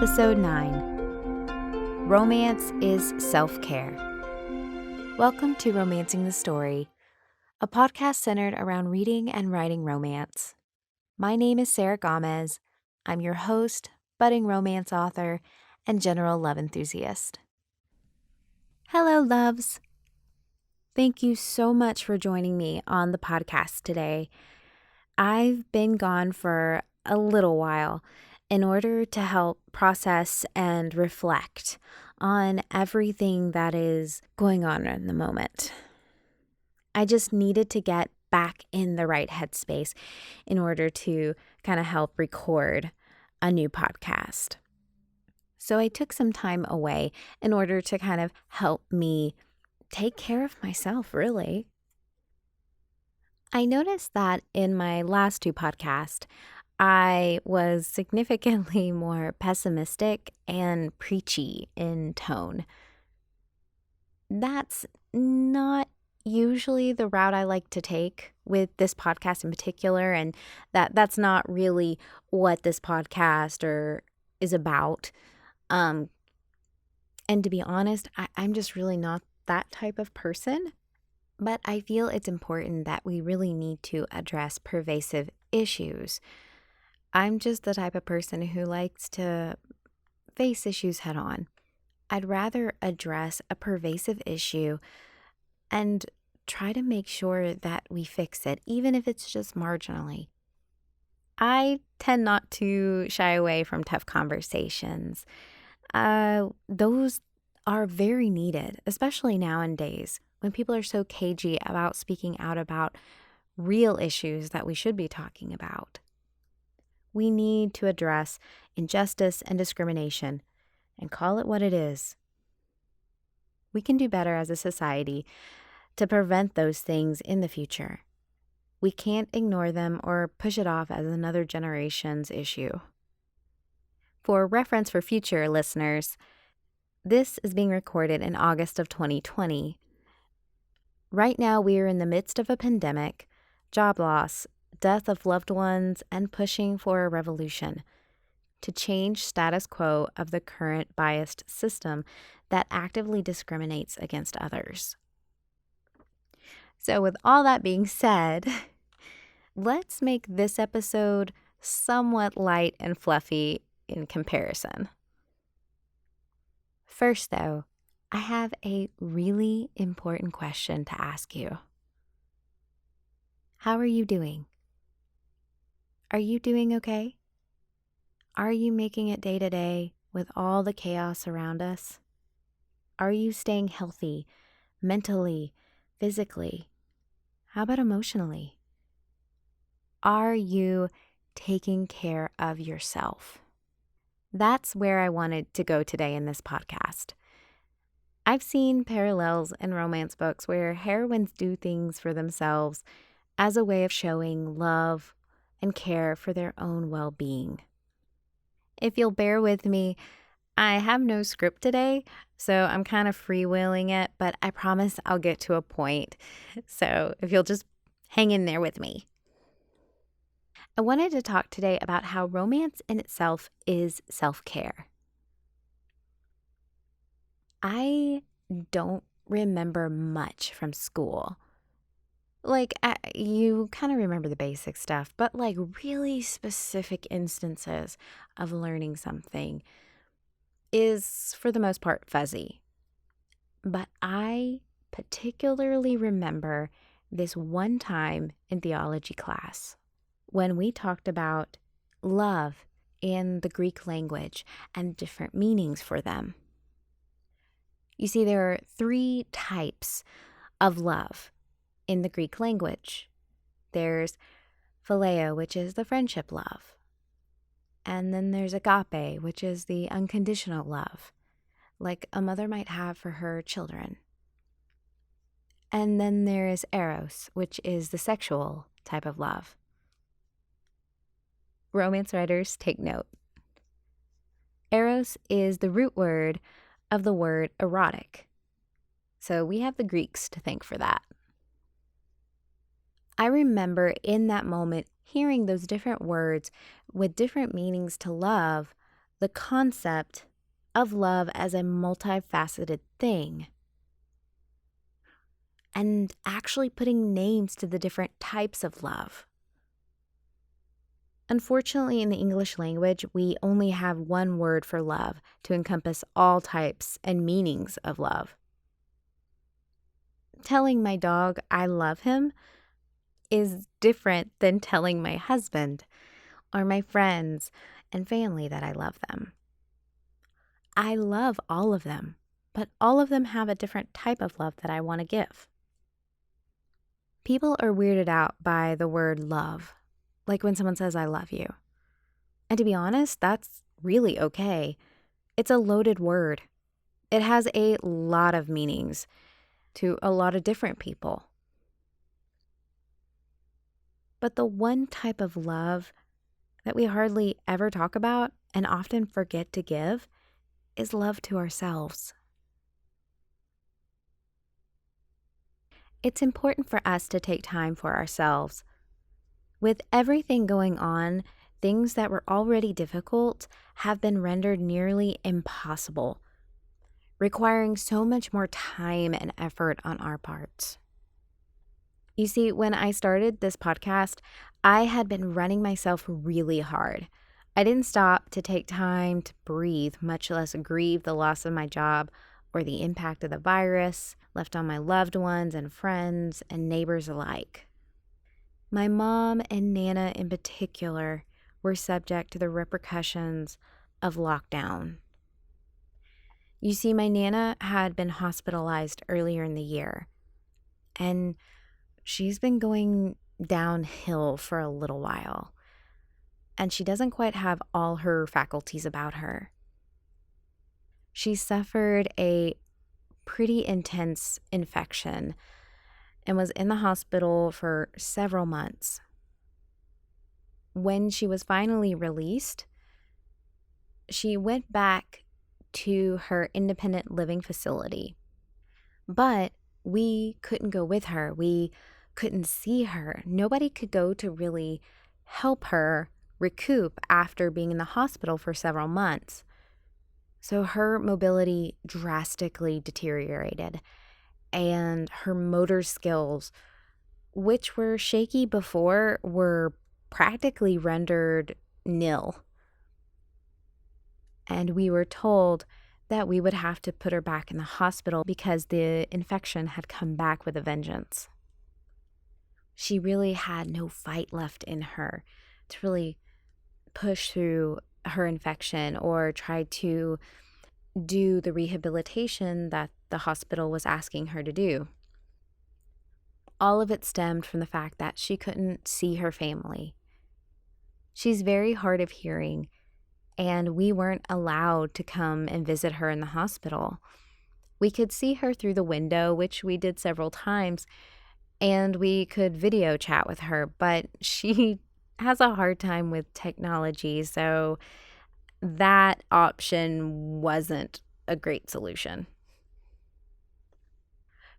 Episode 9 Romance is Self-Care. Welcome to Romancing the Story, a podcast centered around reading and writing romance. My name is Sarah Gomez. I'm your host, budding romance author, and general love enthusiast. Hello, loves. Thank you so much for joining me on the podcast today. I've been gone for a little while in order to help process and reflect on everything that is going on in the moment. I just needed to get back in the right headspace in order to kind of help record a new podcast. So I took some time away in order to kind of help me take care of myself, really. I noticed that in my last two podcasts, I was significantly more pessimistic and preachy in tone. That's not usually the route I like to take with this podcast in particular, and that's not really what this podcast is about. And to be honest, I'm just really not that type of person. But I feel it's important that we really need to address pervasive issues. I'm just the type of person who likes to face issues head on. I'd rather address a pervasive issue and try to make sure that we fix it, even if it's just marginally. I tend not to shy away from tough conversations. Those are very needed, especially nowadays when people are so cagey about speaking out about real issues that we should be talking about. We need to address injustice and discrimination and call it what it is. We can do better as a society to prevent those things in the future. We can't ignore them or push it off as another generation's issue. For reference for future listeners, this is being recorded in August of 2020. Right now, we are in the midst of a pandemic, job loss, death of loved ones, and pushing for a revolution to change status quo of the current biased system that actively discriminates against others. So with all that being said, let's make this episode somewhat light and fluffy in comparison. First, though, I have a really important question to ask you. How are you doing? Are you doing okay? Are you making it day to day with all the chaos around us? Are you staying healthy, mentally, physically? How about emotionally? Are you taking care of yourself? That's where I wanted to go today in this podcast. I've seen parallels in romance books where heroines do things for themselves as a way of showing love and care for their own well-being. If you'll bear with me, I have no script today, so I'm kind of freewheeling it, but I promise I'll get to a point. So if you'll just hang in there with me. I wanted to talk today about how romance in itself is self-care. I don't remember much from school. You kind of remember the basic stuff, but really specific instances of learning something is, for the most part, fuzzy. But I particularly remember this one time in theology class when we talked about love in the Greek language and different meanings for them. You see, there are 3 types of love in the Greek language. There's phileo, which is the friendship love. And then there's agape, which is the unconditional love, like a mother might have for her children. And then there is eros, which is the sexual type of love. Romance writers, take note. Eros is the root word of the word erotic. So we have the Greeks to thank for that. I remember in that moment hearing those different words with different meanings to love the concept of love as a multifaceted thing and actually putting names to the different types of love. Unfortunately, in the English language, we only have one word for love to encompass all types and meanings of love. Telling my dog I love him is different than telling my husband or my friends and family that I love them. I love all of them, but all of them have a different type of love that I want to give. People are weirded out by the word love, like when someone says, I love you. And to be honest, that's really okay. It's a loaded word. It has a lot of meanings to a lot of different people. But the one type of love that we hardly ever talk about and often forget to give is love to ourselves. It's important for us to take time for ourselves. With everything going on, things that were already difficult have been rendered nearly impossible, requiring so much more time and effort on our parts. You see, when I started this podcast, I had been running myself really hard. I didn't stop to take time to breathe, much less grieve the loss of my job or the impact of the virus left on my loved ones and friends and neighbors alike. My mom and Nana in particular were subject to the repercussions of lockdown. You see, my Nana had been hospitalized earlier in the year, and she's been going downhill for a little while, and she doesn't quite have all her faculties about her. She suffered a pretty intense infection and was in the hospital for several months. When she was finally released, she went back to her independent living facility. But we couldn't go with her. We couldn't see her. Nobody could go to really help her recoup after being in the hospital for several months. So her mobility drastically deteriorated, and her motor skills, which were shaky before, were practically rendered nil. And we were told that we would have to put her back in the hospital because the infection had come back with a vengeance. She really had no fight left in her to really push through her infection or try to do the rehabilitation that the hospital was asking her to do. All of it stemmed from the fact that she couldn't see her family. She's very hard of hearing, and we weren't allowed to come and visit her in the hospital. We could see her through the window, which we did several times, and we could video chat with her, but she has a hard time with technology, so that option wasn't a great solution.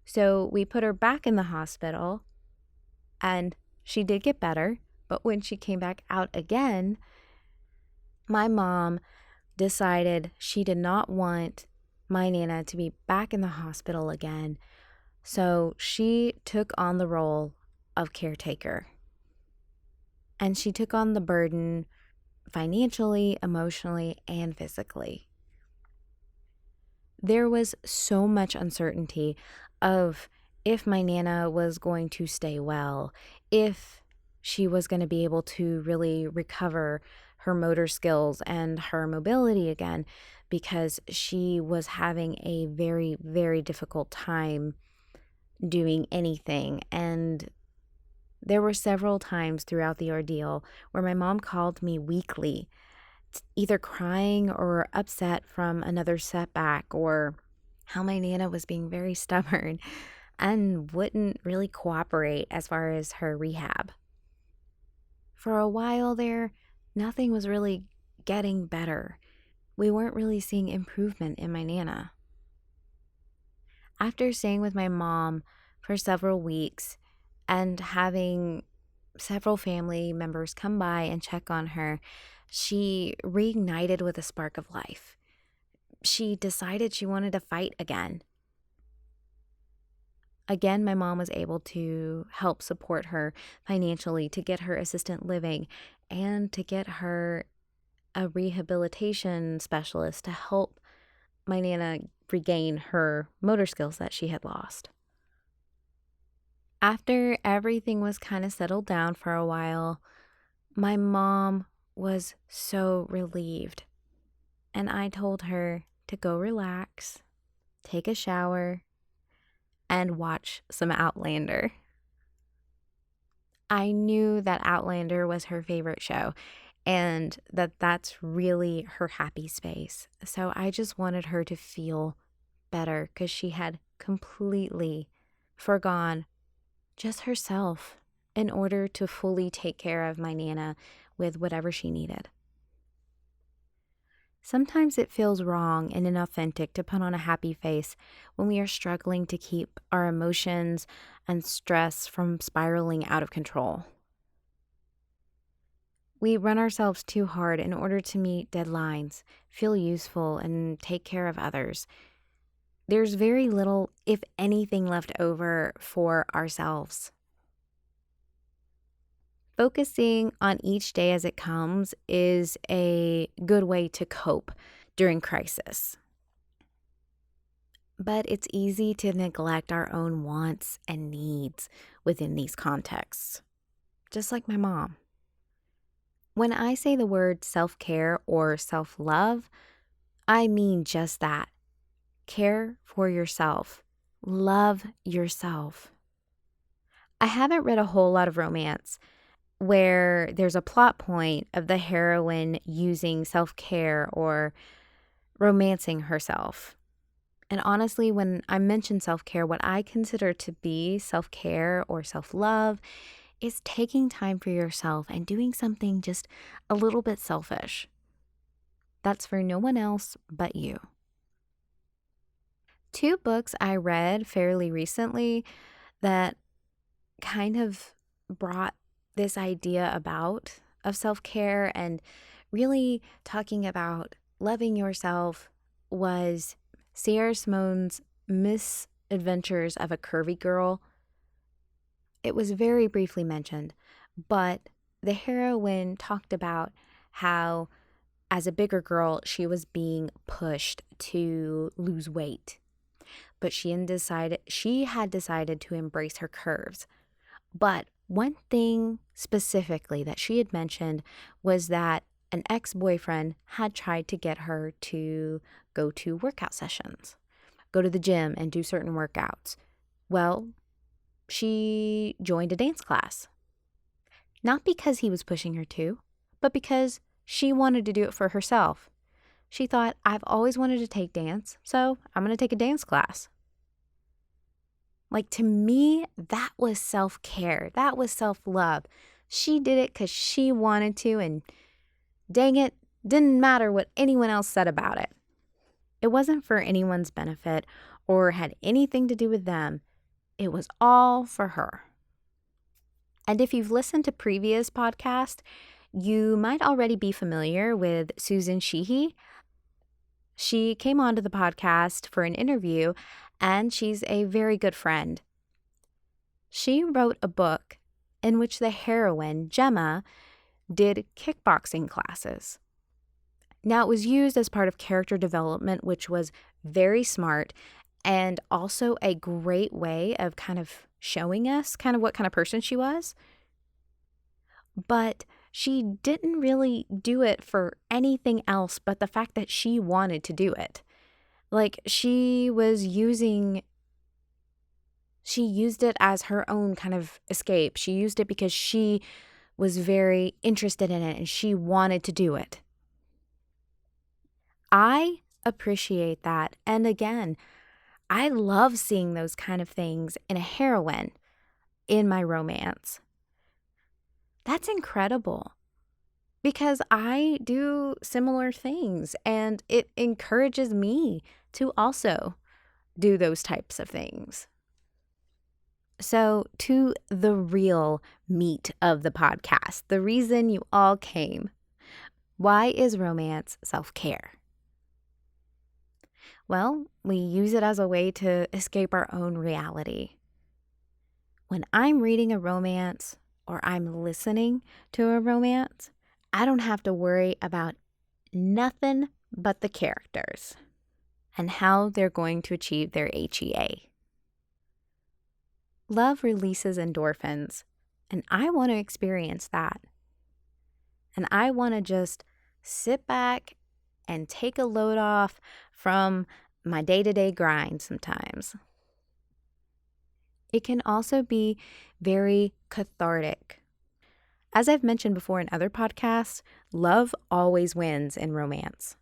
So we put her back in the hospital, and she did get better, but when she came back out again, my mom decided she did not want my Nana to be back in the hospital again, so she took on the role of caretaker. And she took on the burden financially, emotionally, and physically. There was so much uncertainty of if my Nana was going to stay well, if she was going to be able to really recover her motor skills and her mobility again, because she was having a very, very difficult time doing anything. And there were several times throughout the ordeal where my mom called me weekly, either crying or upset from another setback, or how my Nana was being very stubborn and wouldn't really cooperate as far as her rehab. For a while there, nothing was really getting better. We weren't really seeing improvement in my Nana. After staying with my mom for several weeks and having several family members come by and check on her, she reignited with a spark of life. She decided she wanted to fight again. Again, my mom was able to help support her financially, to get her assistant living, and to get her a rehabilitation specialist to help my Nana regain her motor skills that she had lost. After everything was kind of settled down for a while, my mom was so relieved. And I told her to go relax, take a shower, and watch some Outlander. I knew that Outlander was her favorite show and that that's really her happy space. So I just wanted her to feel better because she had completely forgone just herself in order to fully take care of my Nana with whatever she needed. Sometimes it feels wrong and inauthentic to put on a happy face when we are struggling to keep our emotions and stress from spiraling out of control. We run ourselves too hard in order to meet deadlines, feel useful, and take care of others. There's very little, if anything, left over for ourselves. Focusing on each day as it comes is a good way to cope during crisis. But it's easy to neglect our own wants and needs within these contexts, just like my mom. When I say the word self-care or self-love, I mean just that. Care for yourself. Love yourself. I haven't read a whole lot of romance where there's a plot point of the heroine using self-care or romancing herself. And honestly, when I mention self-care, what I consider to be self-care or self-love is taking time for yourself and doing something just a little bit selfish. That's for no one else but you. 2 books I read fairly recently that kind of brought this idea about of self-care and really talking about loving yourself was Sierra Simone's Misadventures of a Curvy Girl. It was very briefly mentioned, but the heroine talked about how as a bigger girl, she was being pushed to lose weight, but she had decided to embrace her curves. But one thing specifically that she had mentioned was that an ex-boyfriend had tried to get her to go to workout sessions, go to the gym and do certain workouts. Well, she joined a dance class. Not because he was pushing her to, but because she wanted to do it for herself. She thought, I've always wanted to take dance, so I'm going to take a dance class. Like, to me, that was self-care. That was self-love. She did it because she wanted to, and dang it, didn't matter what anyone else said about it. It wasn't for anyone's benefit or had anything to do with them. It was all for her. And if you've listened to previous podcasts, you might already be familiar with Susan Sheehy. She came onto the podcast for an interview, and she's a very good friend. She wrote a book in which the heroine, Gemma, did kickboxing classes. Now, it was used as part of character development, which was very smart and also a great way of kind of showing us kind of what kind of person she was. But she didn't really do it for anything else but the fact that she wanted to do it. Like, she used it as her own kind of escape. She used it because she was very interested in it and she wanted to do it. I appreciate that. And again, I love seeing those kind of things in a heroine in my romance. That's incredible because I do similar things and it encourages me to also do those types of things. So, to the real meat of the podcast, the reason you all came. Why is romance self-care? Well, we use it as a way to escape our own reality. When I'm reading a romance or I'm listening to a romance, I don't have to worry about nothing but the characters and how they're going to achieve their HEA. Love releases endorphins, and I want to experience that. And I want to just sit back and take a load off from my day-to-day grind sometimes. It can also be very cathartic. As I've mentioned before in other podcasts, love always wins in romance.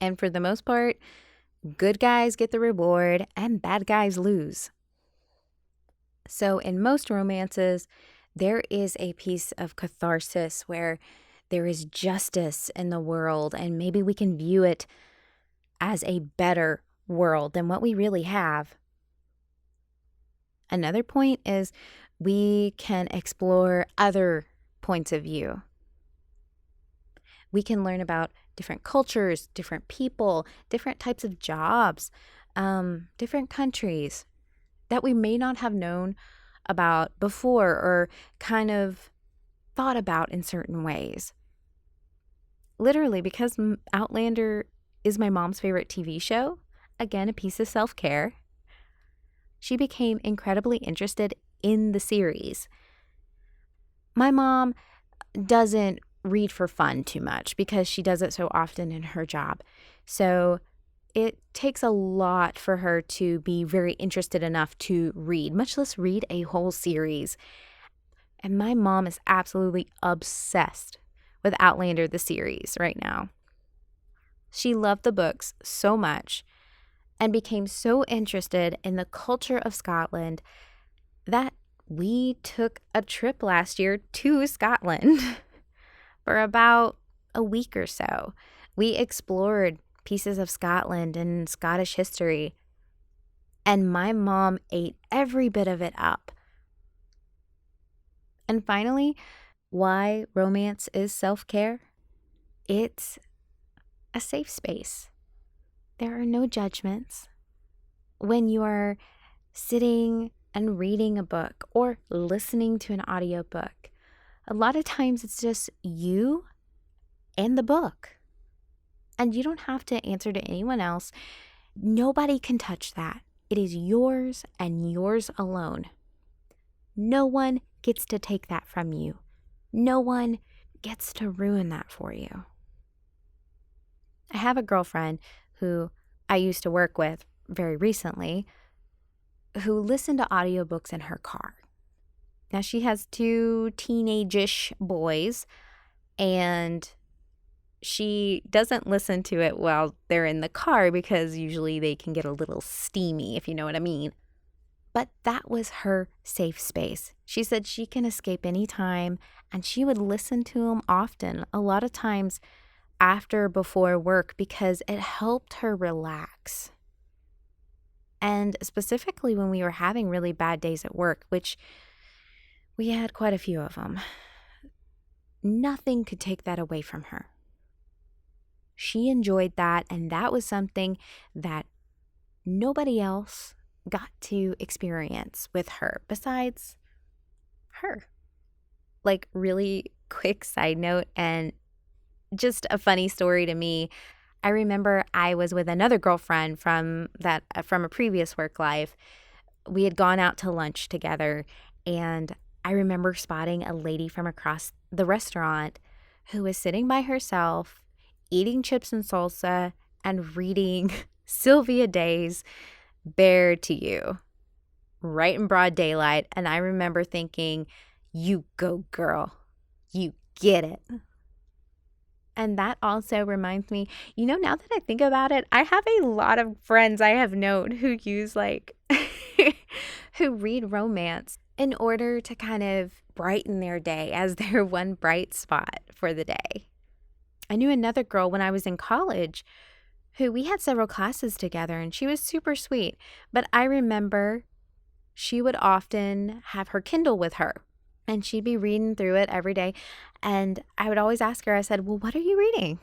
And for the most part, good guys get the reward and bad guys lose. So in most romances, there is a piece of catharsis where there is justice in the world, and maybe we can view it as a better world than what we really have. Another point is we can explore other points of view. We can learn about different cultures, different people, different types of jobs, different countries that we may not have known about before or kind of thought about in certain ways. Literally, because Outlander is my mom's favorite TV show, again, a piece of self-care, she became incredibly interested in the series. My mom doesn't read for fun too much because she does it so often in her job. So it takes a lot for her to be very interested enough to read, much less read a whole series. And my mom is absolutely obsessed with Outlander, the series, right now. She loved the books so much and became so interested in the culture of Scotland that we took a trip last year to Scotland for about a week or so. We explored pieces of Scotland and Scottish history, and my mom ate every bit of it up. And finally, why romance is self-care? It's a safe space. There are no judgments. When you are sitting and reading a book or listening to an audiobook, a lot of times it's just you and the book. And you don't have to answer to anyone else. Nobody can touch that. It is yours and yours alone. No one gets to take that from you. No one gets to ruin that for you. I have a girlfriend who I used to work with very recently who listened to audiobooks in her car. Now, she has 2 teenage-ish boys, and she doesn't listen to it while they're in the car because usually they can get a little steamy, if you know what I mean. But that was her safe space. She said she can escape anytime, and she would listen to them often, a lot of times after, before work, because it helped her relax. And specifically when we were having really bad days at work, which we had quite a few of them, nothing could take that away from her. She enjoyed that, and that was something that nobody else got to experience with her besides her. Like, really quick side note and just a funny story to me. I remember I was with another girlfriend from a previous work life. We had gone out to lunch together, and I remember spotting a lady from across the restaurant who was sitting by herself, eating chips and salsa and reading Sylvia Day's Bare to You, right in broad daylight. And I remember thinking, you go, girl, you get it. And that also reminds me, now that I think about it, I have a lot of friends I have known who use who read romance in order to kind of brighten their day as their one bright spot for the day. I knew another girl when I was in college who we had several classes together, and she was super sweet. But I remember she would often have her Kindle with her. And she'd be reading through it every day. And I would always ask her, I said, well, what are you reading?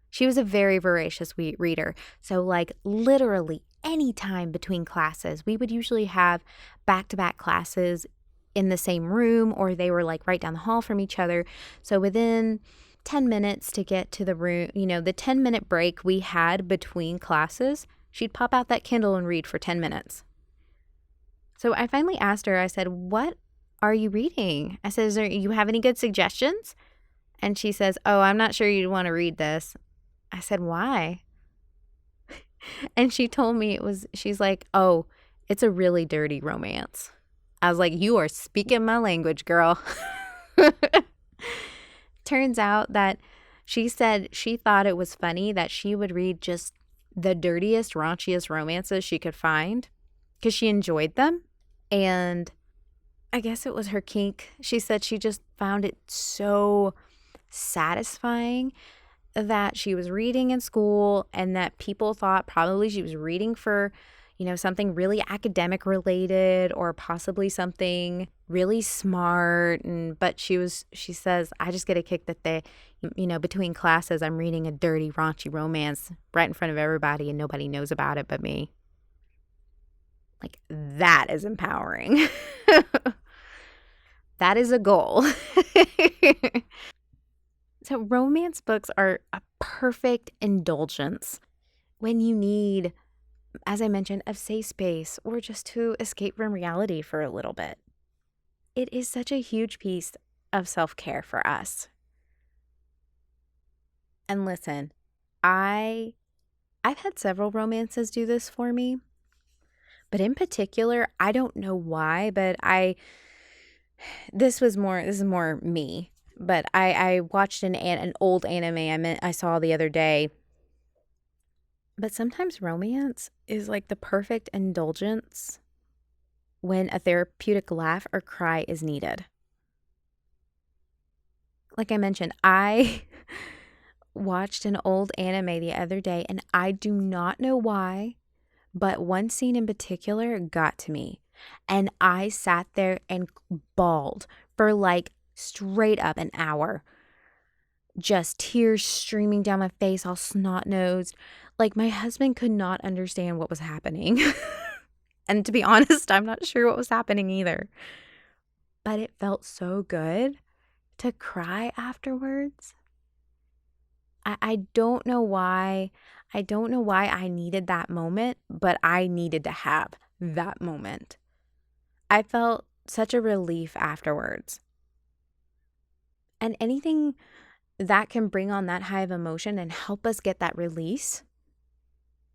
She was a very voracious reader. So like literally any time between classes, we would usually have back-to-back classes in the same room, or they were like right down the hall from each other. So within 10 minutes to get to the room, the 10-minute break we had between classes, she'd pop out that Kindle and read for 10 minutes. So I finally asked her, I said, what are you reading? I said, you have any good suggestions? And she says, oh, I'm not sure you'd want to read this. I said, why? And she told me she's like, oh, it's a really dirty romance. I was like, you are speaking my language, girl. Turns out that she said she thought it was funny that she would read just the dirtiest, raunchiest romances she could find because she enjoyed them. And I guess it was her kink. She said she just found it so satisfying that she was reading in school and that people thought probably she was reading for, something really academic related or possibly something really smart. But she says, I just get a kick that between classes, I'm reading a dirty, raunchy romance right in front of everybody and nobody knows about it but me. Like, that is empowering. That is a goal. So romance books are a perfect indulgence when you need, as I mentioned, a safe space or just to escape from reality for a little bit. It is such a huge piece of self-care for us. And listen, I've had several romances do this for me. But in particular, I don't know why, but this is more me. But I watched an old anime I saw the other day. But sometimes romance is like the perfect indulgence when a therapeutic laugh or cry is needed. Like I mentioned, I watched an old anime the other day, and I do not know why, but one scene in particular got to me. And I sat there and bawled for like straight up an hour. Just tears streaming down my face, all snot-nosed. Like my husband could not understand what was happening. And to be honest, I'm not sure what was happening either. But it felt so good to cry afterwards. I don't know why. I don't know why I needed that moment, but I needed to have that moment. I felt such a relief afterwards. And anything that can bring on that high of emotion and help us get that release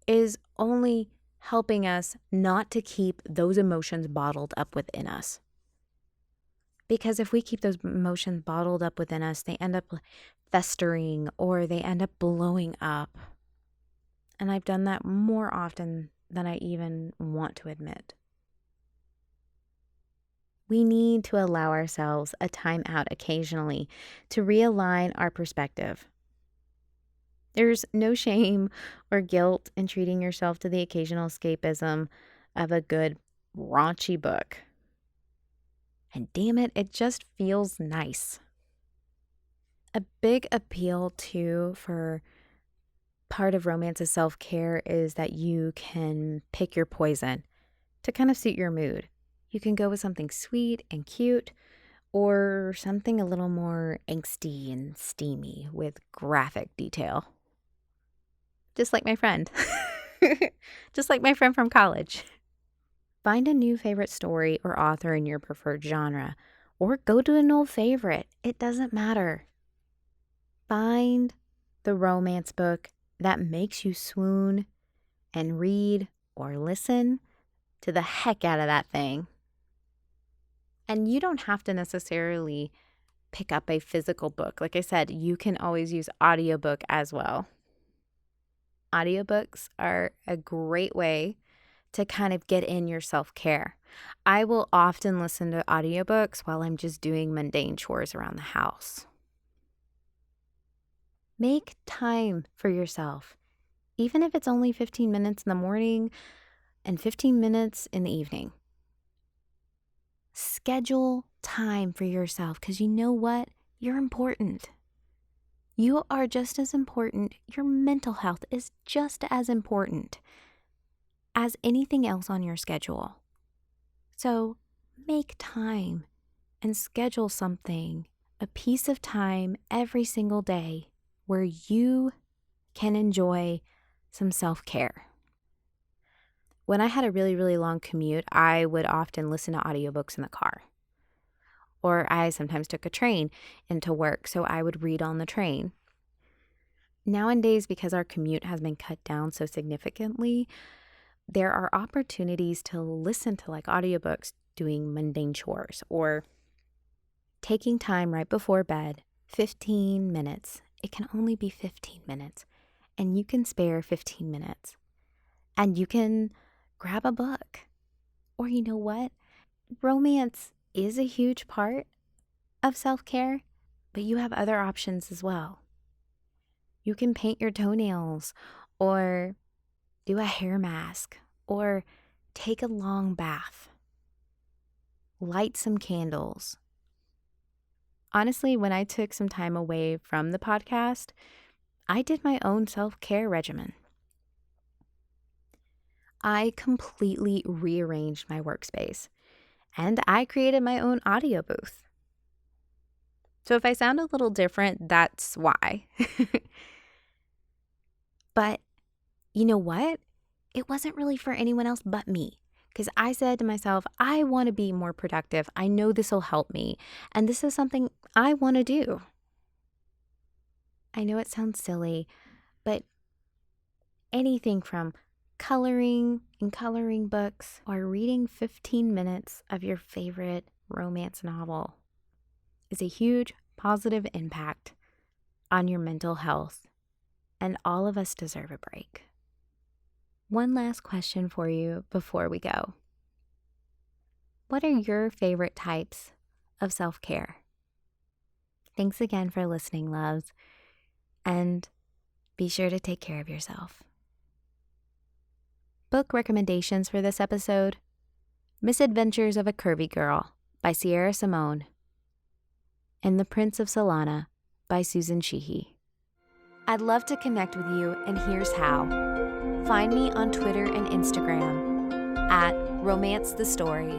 is only helping us not to keep those emotions bottled up within us. Because if we keep those emotions bottled up within us, they end up festering or they end up blowing up. And I've done that more often than I even want to admit. We need to allow ourselves a time out occasionally to realign our perspective. There's no shame or guilt in treating yourself to the occasional escapism of a good, raunchy book. And damn it, it just feels nice. A big appeal, too, for part of romance's self-care is that you can pick your poison to kind of suit your mood. You can go with something sweet and cute or something a little more angsty and steamy with graphic detail. Just like my friend. Just like my friend from college. Find a new favorite story or author in your preferred genre, or go to an old favorite. It doesn't matter. Find the romance book that makes you swoon and read or listen to the heck out of that thing. And you don't have to necessarily pick up a physical book. Like I said, you can always use audiobook as well. Audiobooks are a great way to kind of get in your self-care. I will often listen to audiobooks while I'm just doing mundane chores around the house. Make time for yourself, even if it's only 15 minutes in the morning and 15 minutes in the evening. Schedule time for yourself, because you know what? You're important. You are just as important. Your mental health is just as important as anything else on your schedule. So make time and schedule something, a piece of time every single day where you can enjoy some self-care. When I had a really, really long commute, I would often listen to audiobooks in the car. Or I sometimes took a train into work, so I would read on the train. Nowadays, because our commute has been cut down so significantly, there are opportunities to listen to like audiobooks doing mundane chores or taking time right before bed, 15 minutes. It can only be 15 minutes, and you can spare 15 minutes. And you can grab a book. Or you know what? Romance is a huge part of self-care, but you have other options as well. You can paint your toenails or do a hair mask or take a long bath. Light some candles. Honestly, when I took some time away from the podcast, I did my own self-care regimen. I completely rearranged my workspace, and I created my own audio booth. So if I sound a little different, that's why. But you know what? It wasn't really for anyone else but me, because I said to myself, I want to be more productive. I know this will help me, and this is something I want to do. I know it sounds silly, but anything from coloring and coloring books or reading 15 minutes of your favorite romance novel is a huge positive impact on your mental health, and all of us deserve a break. One last question for you before we go. What are your favorite types of self-care? Thanks again for listening, loves, and be sure to take care of yourself. Book recommendations for this episode: Misadventures of a Curvy Girl by Sierra Simone and The Prince of Solana by Susan Sheehy. I'd love to connect with you, and here's how. Find me on Twitter and Instagram at Romance the Story